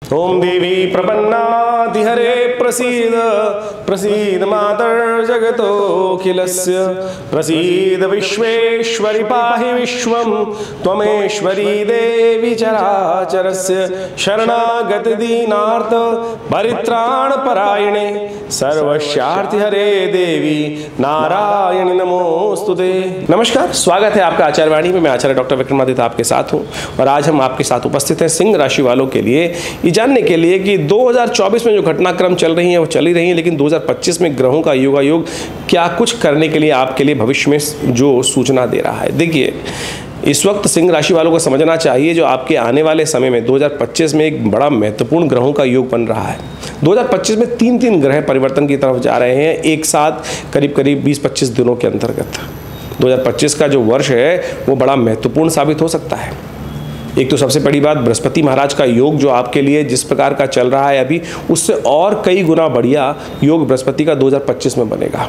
ओम देवी प्रपन्नातिहरे प्रसीद प्रसीद मातर जगतोऽखिलस्य प्रसीद विश्वेश्वरि पाहि विश्वं त्वमेश्वरी देवी चराचरस्य शरणागत दीनार्थ परित्राण परायणे सर्वस्यार्थ हरे देवी नारायणी नमोस्तुते। नमस्कार, स्वागत है आपका आचार्य वाणी में। मैं आचार्य डॉक्टर विक्रमादित्य आपके साथ हूँ और आज हम आपके साथ उपस्थित हैं सिंह राशि वालों के लिए ये जानने के लिए कि 2024 में जो घटनाक्रम चल रही हैं वो चली रही हैं, लेकिन 2025 में ग्रहों का योगायोग क्या कुछ करने के लिए आपके लिए भविष्य में जो सूचना दे रहा है। देखिए, इस वक्त सिंह राशि वालों को समझना चाहिए जो आपके आने वाले समय में 2025 में एक बड़ा महत्वपूर्ण ग्रहों का योग बन रहा है। 2025 में तीन ग्रह परिवर्तन की तरफ जा रहे हैं एक साथ करीब 20-25 दिनों के अंतर्गत। 2025 का जो वर्ष है वो बड़ा महत्वपूर्ण साबित हो सकता है। एक तो सबसे बड़ी बात, बृहस्पति महाराज का योग जो आपके लिए जिस प्रकार का चल रहा है अभी, उससे और कई गुना बढ़िया योग बृहस्पति का 2025 में बनेगा।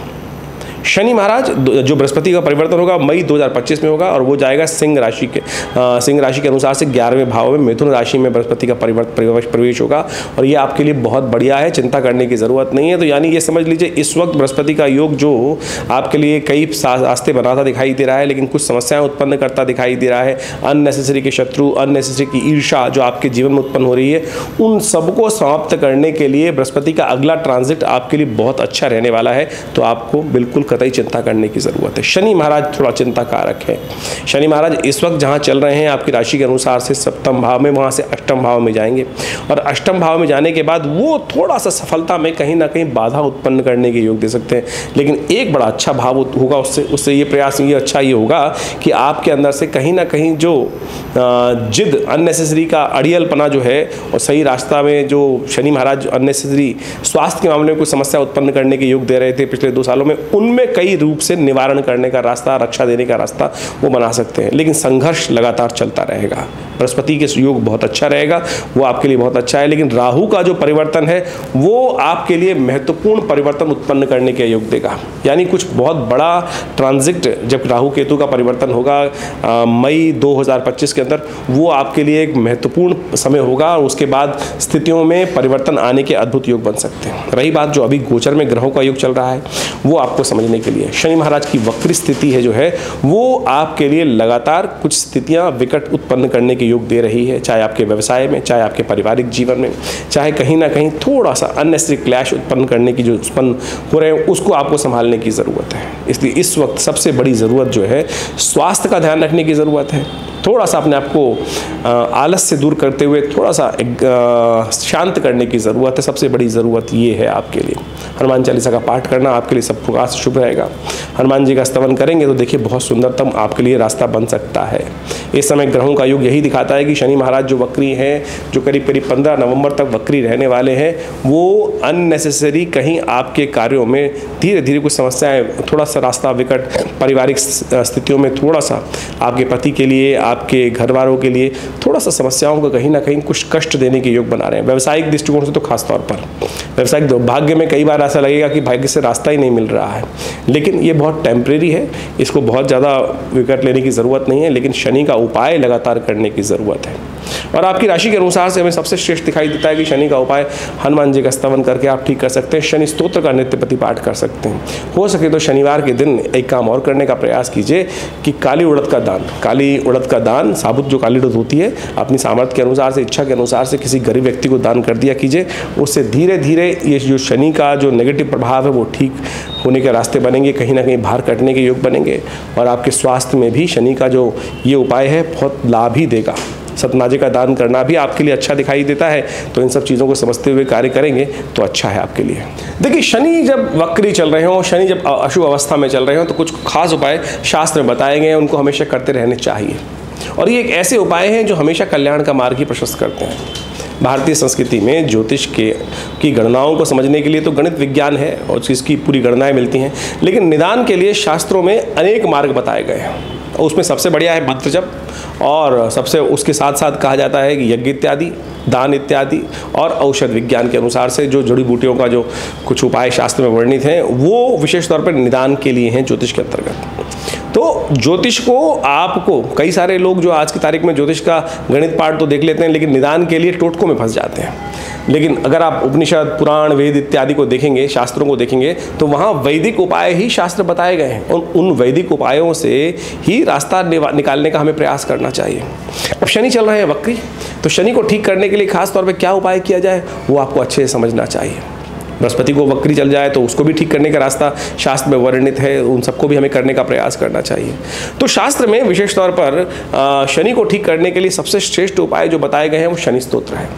शनि महाराज जो बृहस्पति का परिवर्तन होगा मई 2025 में होगा और वो जाएगा सिंह राशि के अनुसार से 11वें भाव में मिथुन राशि में बृहस्पति का प्रवेश होगा और ये आपके लिए बहुत बढ़िया है, चिंता करने की ज़रूरत नहीं है। तो यानी ये समझ लीजिए इस वक्त बृहस्पति का योग जो आपके लिए कई रास्ते बनाता दिखाई दे रहा है, लेकिन कुछ समस्याएं उत्पन्न करता दिखाई दे रहा है। अननेसेसरी के शत्रु, अननेसेसरी की ईर्षा जो आपके जीवन में उत्पन्न हो रही है, उन सबको समाप्त करने के लिए बृहस्पति का अगला ट्रांजिट आपके लिए बहुत अच्छा रहने वाला है। तो आपको बिल्कुल कतई चिंता करने की जरूरत है। शनि महाराज थोड़ा चिंता कारक है। शनि महाराज इस वक्त जहां चल रहे हैं आपकी राशि के अनुसार से सप्तम भाव में, वहां से अष्टम भाव में जाएंगे और अष्टम भाव में जाने के बाद वो थोड़ा सा सफलता में कहीं ना कहीं बाधा उत्पन्न करने के योग दे सकते हैं। लेकिन एक बड़ा अच्छा भाव होगा उससे ये प्रयास ये अच्छा ये होगा कि आपके अंदर से कहीं ना कहीं जो जिद, अननेसेसरी का अड़ियलपना जो है और सही रास्ता में जो शनि महाराज अननेसेसरी स्वास्थ्य के मामले में कुछ समस्या उत्पन्न करने के योग दे रहे थे पिछले 2 सालों में, उनमें कई रूप से निवारण करने का रास्ता, रक्षा देने का रास्ता वो बना सकते हैं। लेकिन संघर्ष लगातार चलता रहेगा। बृहस्पति के योग बहुत अच्छा रहेगा, वो आपके लिए बहुत अच्छा है। लेकिन राहु का जो परिवर्तन है वो आपके लिए महत्वपूर्ण परिवर्तन उत्पन्न करने के योग देगा। यानी कुछ बहुत बड़ा ट्रांजिट जब राहु केतु का परिवर्तन होगा मई 2025 के अंदर, वो आपके लिए एक महत्वपूर्ण समय होगा और उसके बाद स्थितियों में परिवर्तन आने के अद्भुत योग बन सकते हैं। रही बात जो अभी गोचर में ग्रहों का योग चल रहा है वो आपको समझने के लिए, शनि महाराज की वक्री स्थिति है जो है वो आपके लिए लगातार कुछ स्थितियां विकट उत्पन्न करने के योग दे रही है, चाहे आपके व्यवसाय में, चाहे आपके पारिवारिक जीवन में, चाहे कहीं ना कहीं थोड़ा सा अननेसेसरी क्लैश उत्पन्न करने की जो उत्पन्न हो रहे हैं उसको आपको संभालने की ज़रूरत है। इसलिए इस वक्त सबसे बड़ी ज़रूरत जो है स्वास्थ्य का ध्यान रखने की ज़रूरत है। थोड़ा सा अपने आप को आलस से दूर करते हुए थोड़ा सा शांत करने की ज़रूरत है। सबसे बड़ी ज़रूरत ये है आपके लिए हनुमान चालीसा का पाठ करना आपके लिए सब प्रकार से शुभ रहेगा। हनुमान जी का स्तवन करेंगे तो देखिए बहुत सुंदरतम आपके लिए रास्ता बन सकता है। इस समय ग्रहों का योग यही दिखाता है कि शनि महाराज जो वक्री हैं, जो करीब 15 नवंबर तक वक्री रहने वाले हैं, वो अननेसेसरी कहीं आपके कार्यों में धीरे धीरे कुछ समस्याएं, थोड़ा सा रास्ता विकट, पारिवारिक स्थितियों में थोड़ा सा आपके पति के लिए, आपके घर वालों के लिए थोड़ा सा समस्याओं को कहीं ना कहीं कुछ कष्ट देने के योग बना रहे हैं। व्यावसायिक दृष्टिकोण से तो खासतौर पर व्यावसायिक भाग्य में कई बार ऐसा लगेगा कि भाग्य से रास्ता ही नहीं मिल रहा है, लेकिन ये बहुत टेम्परेरी है, इसको बहुत ज़्यादा विकट लेने की ज़रूरत नहीं है। लेकिन शनि का उपाय लगातार करने की ज़रूरत है और आपकी राशि के अनुसार से हमें सबसे श्रेष्ठ दिखाई देता है कि शनि का उपाय हनुमान जी का स्तवन करके आप ठीक कर सकते हैं। शनि स्तोत्र का नित्य प्रति पाठ कर सकते हैं। हो सके तो शनिवार के दिन एक काम और करने का प्रयास कीजिए कि काली उड़द का दान, साबुत जो काली उड़द होती है, अपनी सामर्थ्य के अनुसार से, इच्छा के अनुसार से किसी गरीब व्यक्ति को दान कर दिया कीजिए। उससे धीरे धीरे ये जो शनि का जो नेगेटिव प्रभाव है वो ठीक होने के रास्ते बनेंगे, कहीं ना कहीं भार कटने के योग बनेंगे और आपके स्वास्थ्य में भी शनि का जो ये उपाय है बहुत लाभ ही देगा। सतनाजे का दान करना भी आपके लिए अच्छा दिखाई देता है। तो इन सब चीज़ों को समझते हुए कार्य करेंगे तो अच्छा है आपके लिए। देखिए, शनि जब वक्री चल रहे हों, शनि जब अशुभ अवस्था में चल रहे हों तो कुछ खास उपाय शास्त्र में बताए गए हैं, उनको हमेशा करते रहने चाहिए और ये एक ऐसे उपाय हैं जो हमेशा कल्याण का मार्ग ही प्रशस्त करते हैं। भारतीय संस्कृति में ज्योतिष की गणनाओं को समझने के लिए तो गणित विज्ञान है और इसकी पूरी गणनाएं मिलती हैं, लेकिन निदान के लिए शास्त्रों में अनेक मार्ग बताए गए हैं। उसमें सबसे बढ़िया है मंत्र जप और सबसे उसके साथ साथ कहा जाता है कि यज्ञ इत्यादि, दान इत्यादि और औषध विज्ञान के अनुसार से जो जड़ी बूटियों का जो कुछ उपाय शास्त्र में वर्णित हैं वो विशेष तौर पर निदान के लिए हैं ज्योतिष के अंतर्गत। तो ज्योतिष को आपको, कई सारे लोग जो आज की तारीख में ज्योतिष का गणित पाठ तो देख लेते हैं, लेकिन निदान के लिए टोटकों में फंस जाते हैं। लेकिन अगर आप उपनिषद, पुराण, वेद इत्यादि को देखेंगे, शास्त्रों को देखेंगे, तो वहाँ वैदिक उपाय ही शास्त्र बताए गए हैं और उन वैदिक उपायों से ही रास्ता निकालने का हमें प्रयास करना चाहिए। अब शनि चल रहे हैं वक्री, तो शनि को ठीक करने के लिए खास तौर पे क्या उपाय किया जाए वो आपको अच्छे से समझना चाहिए। बृहस्पति को वक्री चल जाए तो उसको भी ठीक करने का रास्ता शास्त्र में वर्णित है, उन सबको भी हमें करने का प्रयास करना चाहिए। तो शास्त्र में विशेष तौर पर शनि को ठीक करने के लिए सबसे श्रेष्ठ उपाय जो बताए गए हैं वो शनि स्तोत्र है।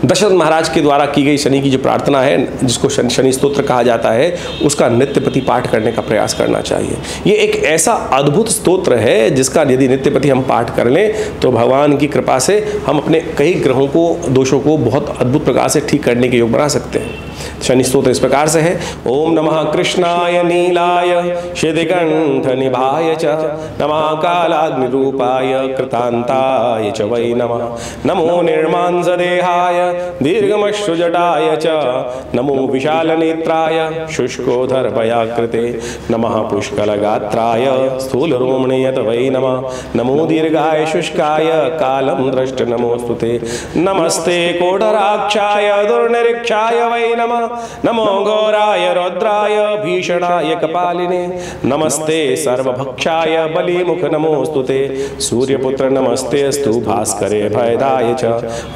दशरथ महाराज के द्वारा की गई शनि की जो प्रार्थना है, जिसको शनि स्तोत्र कहा जाता है, उसका नित्यपति पाठ करने का प्रयास करना चाहिए। ये एक ऐसा अद्भुत स्तोत्र है जिसका यदि नित्यपति हम पाठ कर लें तो भगवान की कृपा से हम अपने कई ग्रहों को, दोषों को बहुत अद्भुत प्रकार से ठीक करने के योग बना सकते हैं। शनि स्तोत्र इस प्रकार से है। ओम नमः कृष्णाय नीलाय शितिकंठ निभाय च, नमः कालाग्निरूपाय कृतांताय च वै नमः, नमो निर्मांस देहाय दीर्घमश्रुजटाय च, नमो विशाल नेत्राय शुष्कोदरभयाकृते, नमः पुष्कलगात्राय स्थूलरोमणीयत वै नमः, नमो दीर्घाय शुष्काय कालं द्रष्ट नमोस्तुते, नमस्ते कोटराक्षाय दुर्निरीक्षाय वै नमः, नमो घोराय रौद्राय भीषणाय कपालिने, नमस्ते सर्वभक्षाय बलिमुख नमोस्तुते, सूर्यपुत्र नमस्तेस्तु भास्करे भयदाय च,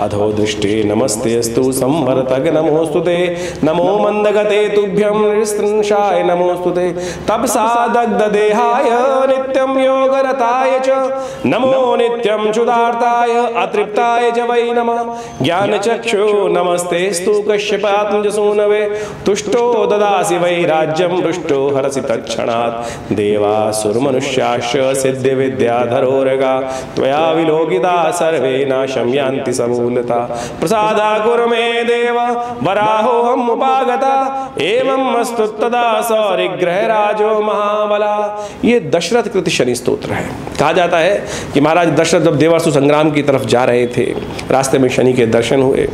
अधो दृष्टे नमस्तेस्तु संवर्तक नमोस्तुते, नमो मंदगते तुभ्यं नृशंसाय नमोस्तुते, तपसा दग्ध देहाय नित्यं योगरताय च, नमो नित्यं क्षुधार्ताय अतृप्ताय च वै नमः, ज्ञानचक्षु नमस्तेस्तु कश्यपात्मजसूनवे, तुष्टो ददासि वै राज्यं रुष्टो हरसि तत्क्षणात्, देवासुरमनुष्याश्च सिद्धिविद्याधरोरगा, त्वया विलोकिता सर्वे नाशं यान्ति समूलता, प्रसादा कुरु मे देव वराहोऽहम् उपागता, एवं अस्तु तदा सौरिग्रहराजो महाबला। ये दशरथ कृत शनि स्तोत्र है। कहा जाता है कि महाराज दशरथ जब देवासुर संग्राम की तरफ जा रहे थे, रास्ते में शनि के दर्शन हुए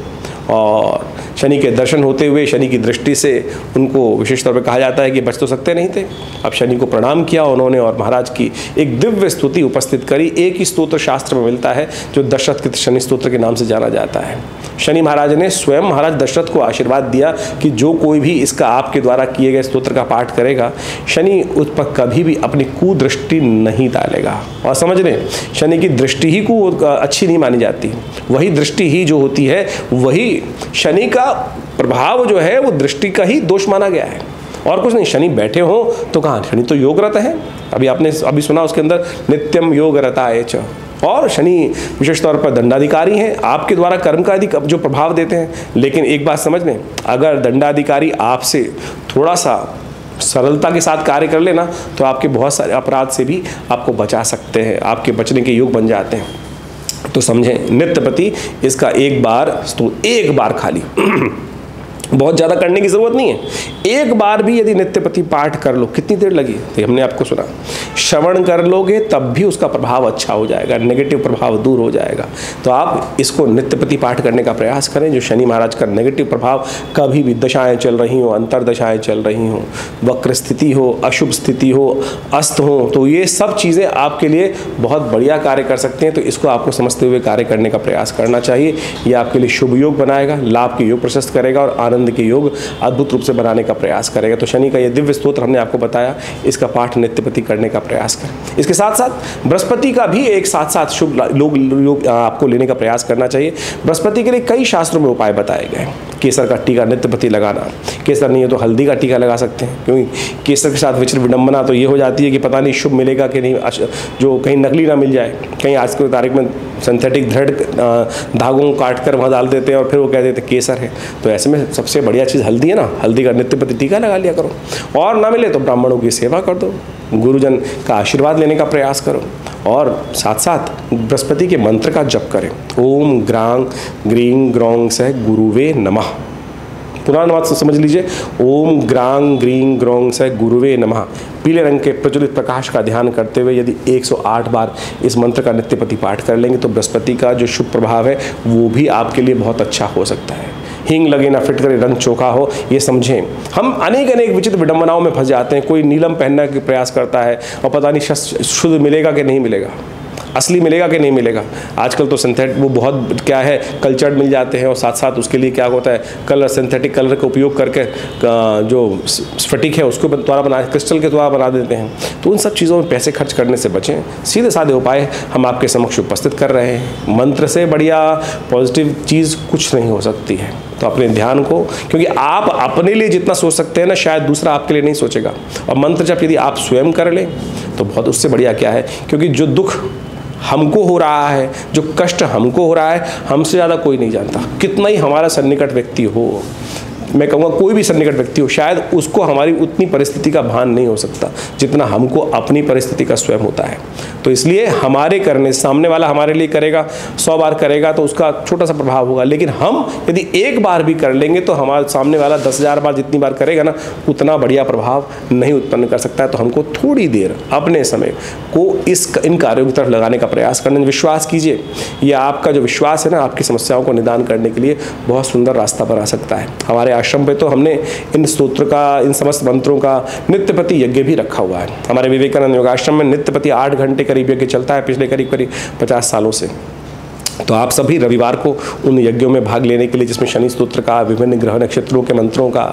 और शनि के दर्शन होते हुए शनि की दृष्टि से उनको विशेष तौर पर कहा जाता है कि बच तो सकते नहीं थे। अब शनि को प्रणाम किया उन्होंने और महाराज की एक दिव्य स्तुति उपस्थित करी। एक ही स्तोत्र शास्त्र में मिलता है जो दशरथ कृत शनि स्तोत्र के नाम से जाना जाता है। शनि महाराज ने स्वयं महाराज दशरथ को आशीर्वाद दिया कि जो कोई भी इसका आपके द्वारा किए गए स्तोत्र का पाठ करेगा, शनि उस पर कभी भी अपनी कुदृष्टि नहीं डालेगा। और समझ लें, शनि की दृष्टि ही को अच्छी नहीं मानी जाती, वही दृष्टि ही जो होती है, वही शनि का प्रभाव जो है वो दृष्टि का ही दोष माना गया है और कुछ नहीं। शनि बैठे हो तो कहाँ, शनि तो योगरत है। अभी आपने अभी सुना उसके अंदर नित्यम योगरताय च, और शनि विशेष तौर पर दंडाधिकारी हैं, आपके द्वारा कर्म का अधिक जो प्रभाव देते हैं। लेकिन एक बात समझ लें, अगर दंडाधिकारी आपसे थोड़ा सा सरलता के साथ कार्य कर लेना तो आपके बहुत सारे अपराध से भी आपको बचा सकते हैं, आपके बचने के योग बन जाते हैं। तो समझें, नित्यपति इसका एक बार खाली बहुत ज़्यादा करने की ज़रूरत नहीं है। एक बार भी यदि नित्यपति पाठ कर लो, कितनी देर लगी तो हमने आपको सुना, श्रवण कर लोगे तब भी उसका प्रभाव अच्छा हो जाएगा, नेगेटिव प्रभाव दूर हो जाएगा। तो आप इसको नित्यपति पाठ करने का प्रयास करें। जो शनि महाराज का नेगेटिव प्रभाव, कभी भी दशाएं चल रही हो, अंतरदशाएं चल रही हो, वक्र स्थिति हो, अशुभ स्थिति हो, अस्त हो, तो ये सब चीज़ें आपके लिए बहुत बढ़िया कार्य कर सकते हैं। तो इसको आपको समझते हुए कार्य करने का प्रयास करना चाहिए। ये आपके लिए शुभ योग बनाएगा, लाभ के योग प्रशस्त करेगा और आनंद के योग अद्भुत रूप से बनाने का प्रयास करेगा। तो शनि का ये दिव्य स्तोत्र हमने आपको बताया, इसका पाठ नित्यपति करने का प्रयास करें। इसके साथ साथ बृहस्पति का भी एक साथ साथ शुभ योग आपको लेने का प्रयास करना चाहिए। बृहस्पति के लिए कई शास्त्रों में उपाय बताए गए हैं। केसर का टीका नित्यपति लगाना, केसर नहीं है तो हल्दी का टीका लगा सकते हैं, क्योंकि केसर के साथ विचित्र विडंबना तो ये हो जाती है कि पता नहीं शुभ मिलेगा कि नहीं, जो कहीं नकली ना मिल जाए। कहीं आज की तारीख में सिंथेटिक दृढ़ धागों को काट कर वहाँ डाल देते हैं और फिर वो कह देते हैं केसर है। तो ऐसे में सबसे बढ़िया चीज़ हल्दी है ना, हल्दी का नित्यपति टीका लगा लिया करो। और ना मिले तो ब्राह्मणों की सेवा कर दो, गुरुजन का आशीर्वाद लेने का प्रयास करो और साथ साथ बृहस्पति के मंत्र का जप करें। ओम ग्रांग ग्रीं ग्रौं सह गुरुवे नमः। पुराना बात समझ लीजिए, ओम ग्रांग ग्रीं ग्रौं सह गुरुवे नमः। पीले रंग के प्रज्वलित प्रकाश का ध्यान करते हुए यदि 108 बार इस मंत्र का नित्यपति पाठ कर लेंगे तो बृहस्पति का जो शुभ प्रभाव है वो भी आपके लिए बहुत अच्छा हो सकता है। हींग लगे ना फिट करे रंग चोखा हो, ये समझें। हम अनेक विचित्र विडंबनाओं में फंस जाते हैं। कोई नीलम पहनने का प्रयास करता है और पता नहीं शुद्ध मिलेगा कि नहीं मिलेगा, असली मिलेगा कि नहीं मिलेगा। आजकल तो सिंथेटिक वो बहुत क्या है, कल्चर्ड मिल जाते हैं और साथ साथ उसके लिए क्या होता है, कलर सिंथेटिक कलर का उपयोग करके जो स्फटिक है उसको द्वारा बना, क्रिस्टल के द्वारा बना देते हैं। तो उन सब चीज़ों में पैसे खर्च करने से बचें। सीधे साधे उपाय हम आपके समक्ष उपस्थित कर रहे हैं। मंत्र से बढ़िया पॉजिटिव चीज़ कुछ नहीं हो सकती है। तो अपने ध्यान को, क्योंकि आप अपने लिए जितना सोच सकते हैं ना, शायद दूसरा आपके लिए नहीं सोचेगा। और मंत्र जब यदि आप स्वयं कर लें तो बहुत उससे बढ़िया क्या है, क्योंकि जो दुख हमको हो रहा है, जो कष्ट हमको हो रहा है, हमसे ज़्यादा कोई नहीं जानता। कितना ही हमारा सन्निकट व्यक्ति हो, मैं कहूँगा कोई भी सन्निकट व्यक्ति हो, शायद उसको हमारी उतनी परिस्थिति का भान नहीं हो सकता जितना हमको अपनी परिस्थिति का स्वयं होता है। तो इसलिए हमारे करने, सामने वाला हमारे लिए करेगा, 100 बार करेगा तो उसका छोटा सा प्रभाव होगा, लेकिन हम यदि एक बार भी कर लेंगे तो हमारे सामने वाला 10,000 बार जितनी बार करेगा ना, उतना बढ़िया प्रभाव नहीं उत्पन्न कर सकता है। तो हमको थोड़ी देर अपने समय को इन कार्यों की तरफ लगाने का प्रयास करना। विश्वास कीजिए, ये आपका जो विश्वास है ना, आपकी समस्याओं को निदान करने के लिए बहुत सुंदर रास्ता बना सकता है। हमारे आश्रम पे तो हमने इन स्तोत्र का, इन समस्त मंत्रों का नित्यपति यज्ञ भी रखा हुआ है। हमारे विवेकानंद योगाश्रम में नित्यपति 8 घंटे करीब यज्ञ चलता है पिछले करीब 50 सालों से। तो आप सभी रविवार को उन यज्ञों में भाग लेने के लिए, जिसमें शनि स्तोत्र का, विभिन्न ग्रह नक्षत्रों के मंत्रों का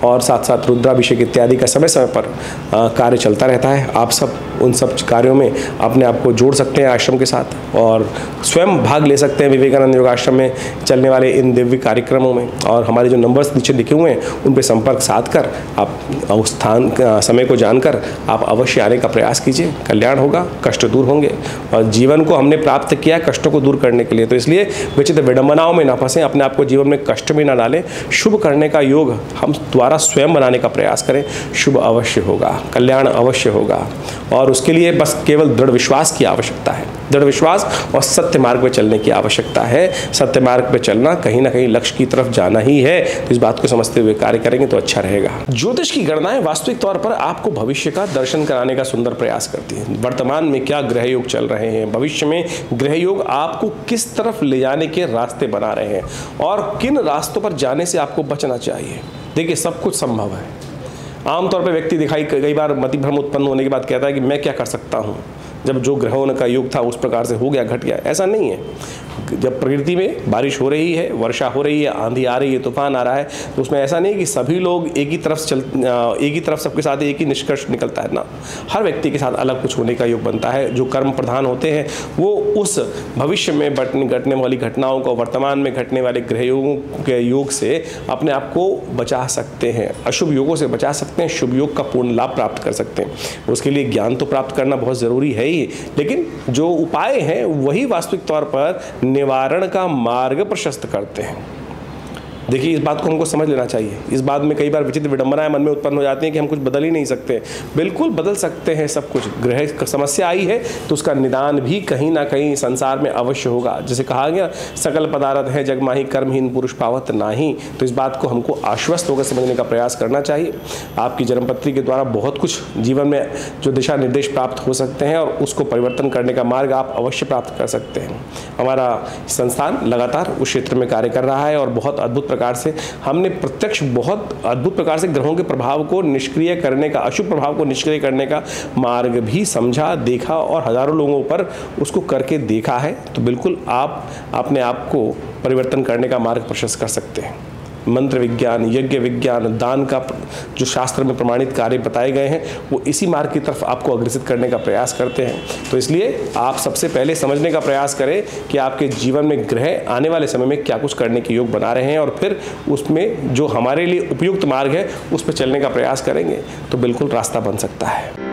और साथ साथ रुद्राभिषेक इत्यादि का समय समय पर कार्य चलता रहता है। आप सब उन सब कार्यों में अपने आप को जोड़ सकते हैं आश्रम के साथ और स्वयं भाग ले सकते हैं विवेकानंद योगाश्रम में चलने वाले इन दिव्य कार्यक्रमों में। और हमारे जो नंबर्स नीचे लिखे हुए हैं उन पर संपर्क साध कर आप उस स्थान समय को जानकर आप अवश्य आने का प्रयास कीजिए। कल्याण होगा, कष्ट दूर होंगे और जीवन को हमने प्राप्त किया कष्टों को दूर करने के लिए। तो इसलिए विचित्र विडंबनाओं में ना फंसें, अपने आप को जीवन में कष्ट में ना डालें। शुभ करने का योग हम द्वारा स्वयं बनाने का प्रयास करें। शुभ अवश्य होगा, कल्याण अवश्य होगा और उसके लिए बस केवल दृढ़ विश्वास की आवश्यकता है। दृढ़ विश्वास और सत्य मार्ग पर चलने की आवश्यकता है। सत्य मार्ग पर चलना कहीं ना कहीं लक्ष्य की तरफ जाना ही है। तो इस बात को समझते हुए कार्य करेंगे तो अच्छा रहेगा। ज्योतिष की गणनाएं वास्तविक तौर पर आपको भविष्य का दर्शन कराने का सुंदर प्रयास करती हैं। वर्तमान में क्या ग्रह योग चल रहे हैं, भविष्य में ग्रह योग आपको किस तरफ ले जाने के रास्ते बना रहे हैं और किन रास्तों पर जाने से आपको बचना चाहिए। देखिए, सब कुछ संभव है। आमतौर पर व्यक्ति दिखाई कई बार मति भ्रम उत्पन्न होने के बाद कहता है कि मैं क्या कर सकता हूँ, जब जो ग्रहों का योग था उस प्रकार से हो गया, घट गया। ऐसा नहीं है। जब प्रकृति में बारिश हो रही है, वर्षा हो रही है, आंधी आ रही है, तूफान आ रहा है, तो उसमें ऐसा नहीं कि सभी लोग एक ही तरफ सबके साथ एक ही निष्कर्ष निकलता है ना। हर व्यक्ति के साथ अलग कुछ होने का योग बनता है। जो कर्म प्रधान होते हैं वो उस भविष्य में घटने वाली घटनाओं को, वर्तमान में घटने वाले ग्रह योगों के योग से अपने आप को बचा सकते हैं, अशुभ योगों से बचा सकते हैं, शुभ योग का पूर्ण लाभ प्राप्त कर सकते हैं। उसके लिए ज्ञान तो प्राप्त करना बहुत ज़रूरी है ही, लेकिन जो उपाय हैं वही वास्तविक तौर पर निवारण का मार्ग प्रशस्त करते हैं। देखिए, इस बात को हमको समझ लेना चाहिए। इस बात में कई बार विचित्र विडंबनाएं मन में उत्पन्न हो जाती हैं कि हम कुछ बदल ही नहीं सकते। बिल्कुल बदल सकते हैं सब कुछ। ग्रह समस्या आई है तो उसका निदान भी कहीं ना कहीं संसार में अवश्य होगा। जैसे कहा गया, सकल पदार्थ है जगमाही, कर्महीन पुरुष पावत नाही। तो इस बात को हमको आश्वस्त होकर समझने का प्रयास करना चाहिए। आपकी जन्मपत्री के द्वारा बहुत कुछ जीवन में जो दिशा निर्देश प्राप्त हो सकते हैं और उसको परिवर्तन करने का मार्ग आप अवश्य प्राप्त कर सकते हैं। हमारा संस्थान लगातार उस क्षेत्र में कार्य कर रहा है और बहुत अद्भुत प्रकार से हमने प्रत्यक्ष बहुत अद्भुत प्रकार से ग्रहों के प्रभाव को निष्क्रिय करने का, अशुभ प्रभाव को निष्क्रिय करने का मार्ग भी समझा, देखा और हजारों लोगों पर उसको करके देखा है। तो बिल्कुल आप अपने आप को परिवर्तन करने का मार्ग प्रशस्त कर सकते हैं। मंत्र विज्ञान, यज्ञ विज्ञान, दान का जो शास्त्र में प्रमाणित कार्य बताए गए हैं वो इसी मार्ग की तरफ आपको अग्रसित करने का प्रयास करते हैं। तो इसलिए आप सबसे पहले समझने का प्रयास करें कि आपके जीवन में ग्रह आने वाले समय में क्या कुछ करने के योग बना रहे हैं और फिर उसमें जो हमारे लिए उपयुक्त मार्ग है उस पर चलने का प्रयास करेंगे तो बिल्कुल रास्ता बन सकता है।